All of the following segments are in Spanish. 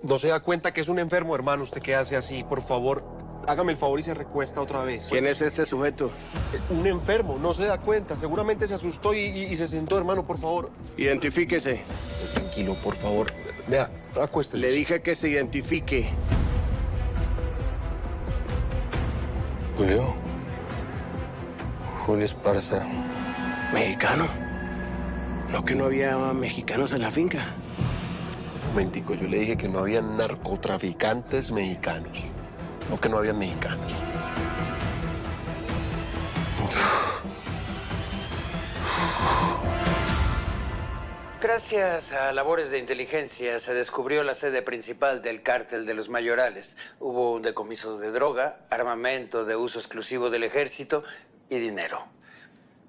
No se da cuenta que es un enfermo, hermano. ¿Usted qué hace así? Por favor, hágame el favor y se recuesta otra vez. ¿Quién es este sujeto? Un enfermo, no se da cuenta. Seguramente se asustó y se sentó, hermano, por favor. Identifíquese. Tranquilo, por favor. Vea, acuéstese. Le dije que se identifique. Julio. Julio Esparza. ¿Mexicano? ¿No que no había mexicanos en la finca? Un momentico, yo le dije que no había narcotraficantes mexicanos. No que no había mexicanos. Gracias a labores de inteligencia se descubrió la sede principal del cártel de los Mayorales. Hubo un decomiso de droga, armamento de uso exclusivo del ejército y dinero.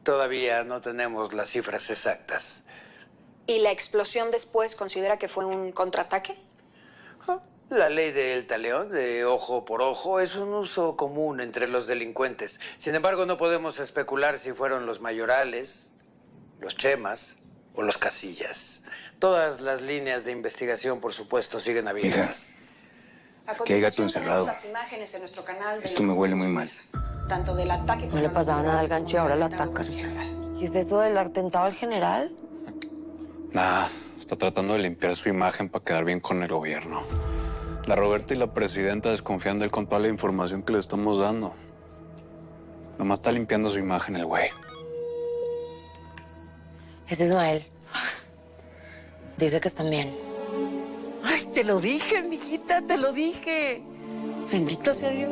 Todavía no tenemos las cifras exactas. ¿Y la explosión después considera que fue un contraataque? La ley del talión, de ojo por ojo, es un uso común entre los delincuentes. Sin embargo, no podemos especular si fueron los Mayorales, los Chemas o los Casillas. Todas las líneas de investigación, por supuesto, siguen abiertas. Que hay gato encerrado. Las imágenes en nuestro canal Esto me huele muy mal. tanto del ataque... No le pasaba nada al gancho y ahora lo atacan. ¿Qué es eso del atentado al general? Nada, está tratando de limpiar su imagen para quedar bien con el gobierno. La Roberta y la presidenta desconfían de él con toda la información que le estamos dando. Nomás está limpiando su imagen el güey. Es Ismael. Dice que están bien. Ay, te lo dije, mijita, te lo dije. Bendito sea Dios.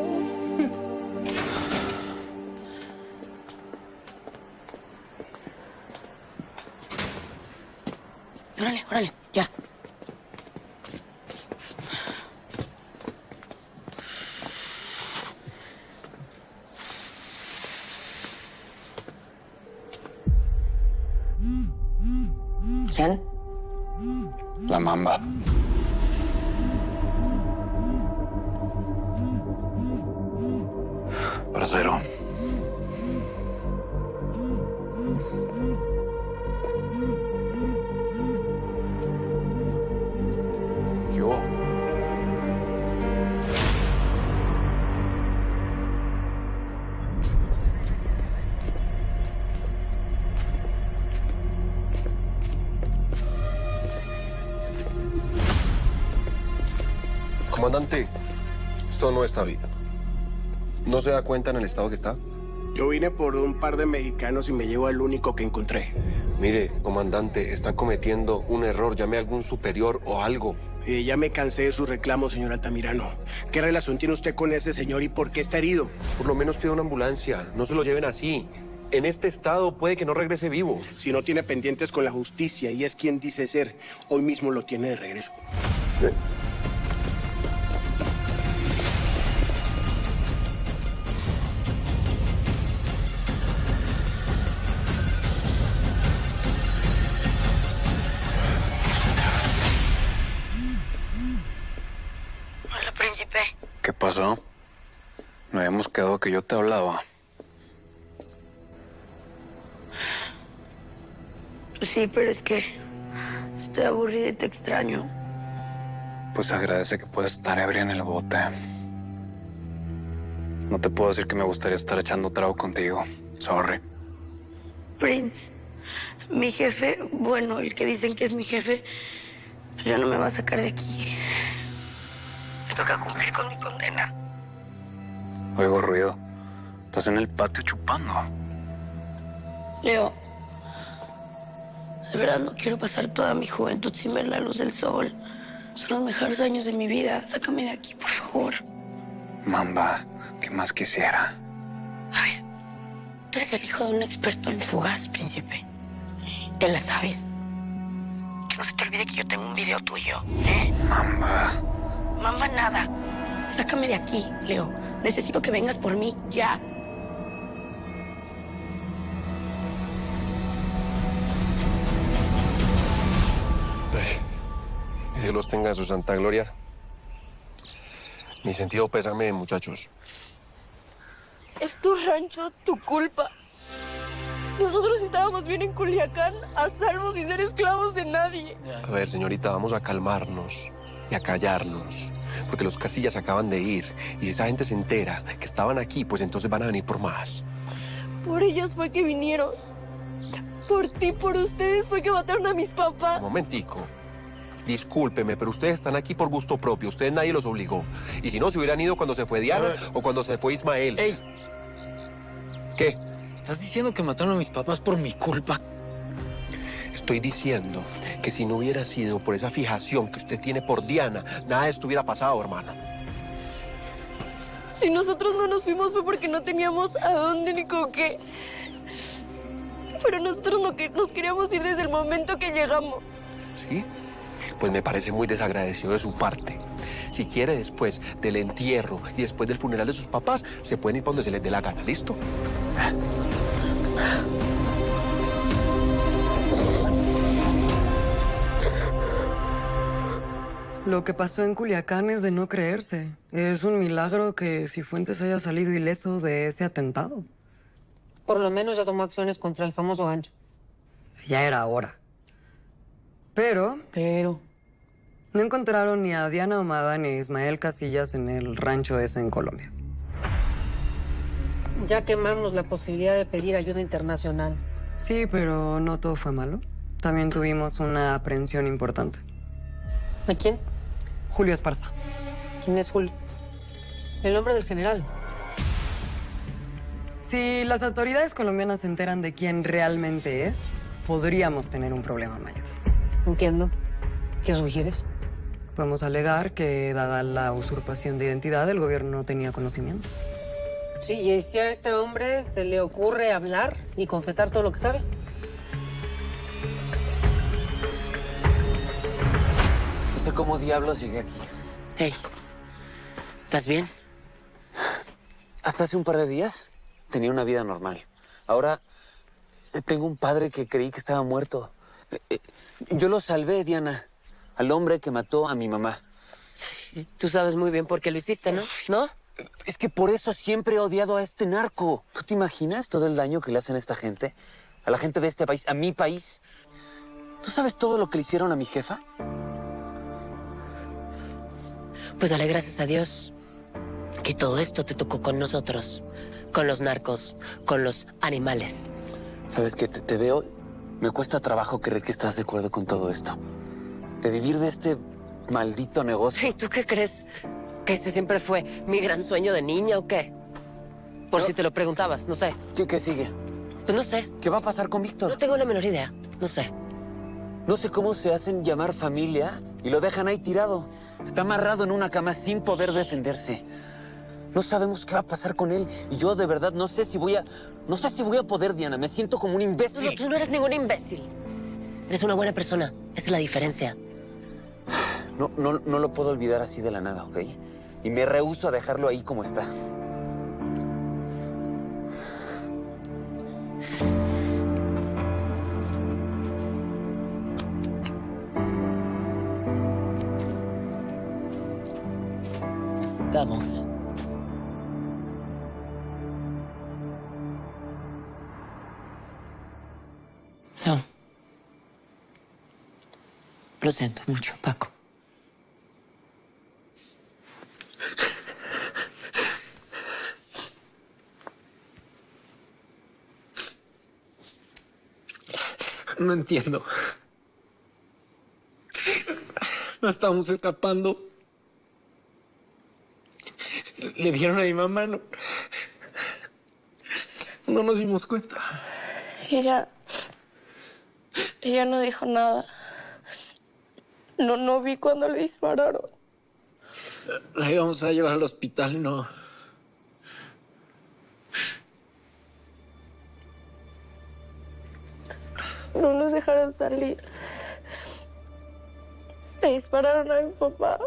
Órale, órale, ya. ¿Quién? La Mamba. Parcero. ¿Qué hubo? Comandante, esto no está bien. ¿No se da cuenta en el estado que está? Yo vine por un par de mexicanos y me llevo al único que encontré. Mire, comandante, están cometiendo un error. Llame a algún superior o algo. Ya me cansé de su reclamo, señor Altamirano. ¿Qué relación tiene usted con ese señor y por qué está herido? Por lo menos pida una ambulancia. No se lo lleven así. En este estado puede que no regrese vivo. Si no tiene pendientes con la justicia y es quien dice ser, hoy mismo lo tiene de regreso. Hola, príncipe. ¿Qué pasó? No habíamos quedado que yo te hablaba. Sí, pero es que estoy aburrida y te extraño. Pues agradece que puedes estar ebria en el bote. No te puedo decir que me gustaría estar echando trago contigo. Sorry. Prince, mi jefe, bueno, el que dicen que es mi jefe, pues ya no me va a sacar de aquí. Me toca cumplir con mi condena. Oigo ruido. Estás en el patio chupando. Leo, de verdad no quiero pasar toda mi juventud sin ver la luz del sol. Son los mejores años de mi vida. Sácame de aquí, por favor. Mamba, ¿qué más quisiera? A ver, tú eres el hijo de un experto en fugas, príncipe. Te la sabes. Que no se te olvide que yo tengo un video tuyo, ¿eh? Mamba. Mamá, nada. Sácame de aquí, Leo. Necesito que vengas por mí ya. Que Dios los tenga en su santa gloria. Mi sentido pésame, muchachos. Es tu rancho, tu culpa. Nosotros estábamos bien en Culiacán, a salvo sin ser esclavos de nadie. A ver, señorita, vamos a calmarnos. y a callarnos. Porque los Casillas acaban de ir. Y si esa gente se entera que estaban aquí, pues entonces van a venir por más. Por ellos fue que vinieron. Por ti, por ustedes fue que mataron a mis papás. Un momentico. Discúlpeme, pero ustedes están aquí por gusto propio. Ustedes nadie los obligó. Y si no, se hubieran ido cuando se fue Diana o cuando se fue Ismael. ¡Ey! ¿Qué? ¿Estás diciendo que mataron a mis papás por mi culpa? Estoy diciendo que si no hubiera sido por esa fijación que usted tiene por Diana, nada de esto hubiera pasado, hermano. Si nosotros no nos fuimos fue porque no teníamos a dónde ni con qué. Pero nosotros nos queríamos ir desde el momento que llegamos. ¿Sí? Pues me parece muy desagradecido de su parte. Si quiere, después del entierro y después del funeral de sus papás, se pueden ir para donde se les dé la gana. ¿Listo? Lo que pasó en Culiacán es de no creerse. Es un milagro que Cifuentes haya salido ileso de ese atentado. Por lo menos ya tomó acciones contra el famoso Gancho. Ya era hora. Pero no encontraron ni a Diana Ahumada ni a Ismael Casillas en el rancho ese en Colombia. Ya quemamos la posibilidad de pedir ayuda internacional. Sí, pero no todo fue malo. También tuvimos una aprehensión importante. ¿A quién? Julio Esparza. ¿Quién es Julio? El nombre del general. Si las autoridades colombianas se enteran de quién realmente es, podríamos tener un problema mayor. Entiendo. ¿Qué sugieres? Podemos alegar que, dada la usurpación de identidad, el gobierno no tenía conocimiento. Sí, y si a este hombre se le ocurre hablar y confesar todo lo que sabe. No sé cómo diablos llegué aquí. Hey, ¿estás bien? Hasta hace un par de días tenía una vida normal. Ahora tengo un padre que creí que estaba muerto. Yo lo salvé, Diana, al hombre que mató a mi mamá. Sí, tú sabes muy bien por qué lo hiciste, ¿no? ¿No? Es que por eso siempre he odiado a este narco. ¿Tú te imaginas todo el daño que le hacen a esta gente? A la gente de este país, a mi país. ¿Tú sabes todo lo que le hicieron a mi jefa? Pues dale gracias a Dios que todo esto te tocó con nosotros, con los narcos, con los animales. ¿Sabes qué? Te veo, me cuesta trabajo creer que estás de acuerdo con todo esto. De vivir de este maldito negocio. ¿Y tú qué crees? ¿Que ese siempre fue mi gran sueño de niña o qué? Por si te lo preguntabas, no sé. ¿Qué sigue? Pues no sé. ¿Qué va a pasar con Víctor? No tengo la menor idea, no sé. No sé cómo se hacen llamar familia y lo dejan ahí tirado. Está amarrado en una cama sin poder defenderse. No sabemos qué va a pasar con él. Y yo de verdad no sé si voy a poder, Diana. Me siento como un imbécil. No, tú no eres ningún imbécil. Eres una buena persona. Esa es la diferencia. No lo puedo olvidar así de la nada, ¿ok? Y me rehúso a dejarlo ahí como está. Vamos. No. Lo siento mucho, Paco. No entiendo. No estamos escapando. Le dieron a mi mamá, no nos dimos cuenta. Ella no dijo nada. No vi cuando le dispararon. La íbamos a llevar al hospital, no. No nos dejaron salir. Le dispararon a mi papá.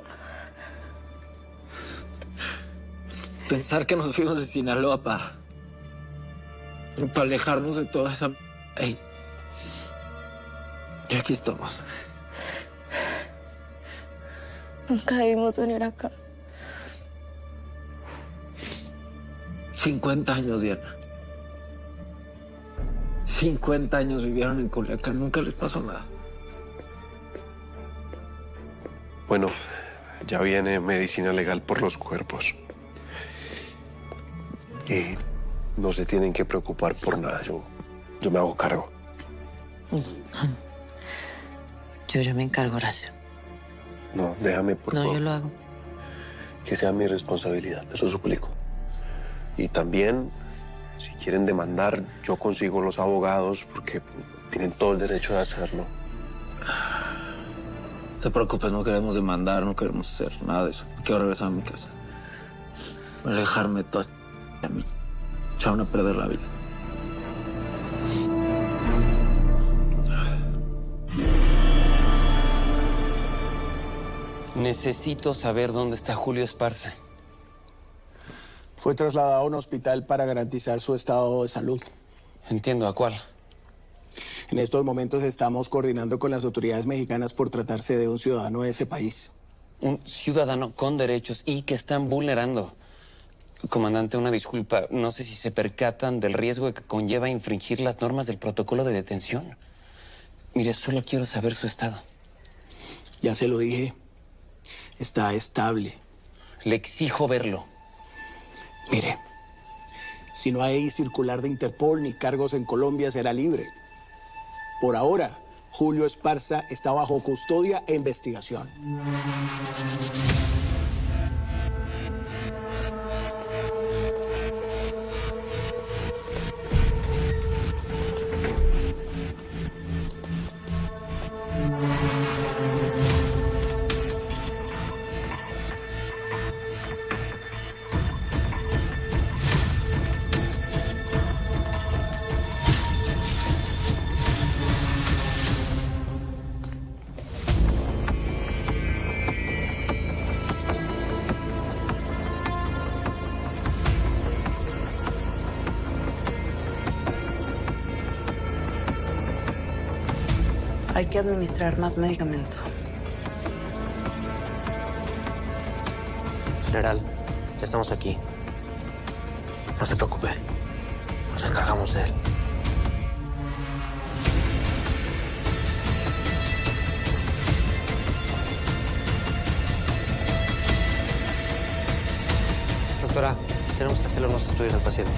Pensar que nos fuimos de Sinaloa para alejarnos de toda esa... Ey. Y aquí estamos. Nunca debimos venir acá. 50 años, Diana. 50 años vivieron en Culiacán. Nunca les pasó nada. Bueno, Ya viene medicina legal por los cuerpos. Y no se tienen que preocupar por nada. Yo me hago cargo. Yo me encargo, Horacio. No, déjame, por favor. No, yo lo hago. Que sea mi responsabilidad, te lo suplico. Y también, si quieren demandar, yo consigo los abogados porque tienen todo el derecho de hacerlo. No te preocupes, no queremos demandar, no queremos hacer nada de eso. Quiero regresar a mi casa. Alejarme toda a mí. Echaron a perder la vida. Necesito saber dónde está Julio Esparza. Fue trasladado a un hospital para garantizar su estado de salud. Entiendo, ¿a cuál? En estos momentos estamos coordinando con las autoridades mexicanas por tratarse de un ciudadano de ese país. Un ciudadano con derechos y que están vulnerando. Comandante, una disculpa. No sé si se percatan del riesgo que conlleva infringir las normas del protocolo de detención. Mire, solo quiero saber su estado. Ya se lo dije. Está estable. Le exijo verlo. Mire, si no hay circular de Interpol ni cargos en Colombia, será libre. Por ahora, Julio Esparza está bajo custodia e investigación. Hay que administrar más medicamento. General, ya estamos aquí. No se preocupe. Nos encargamos de él. Doctora, tenemos que hacerle unos estudios al paciente.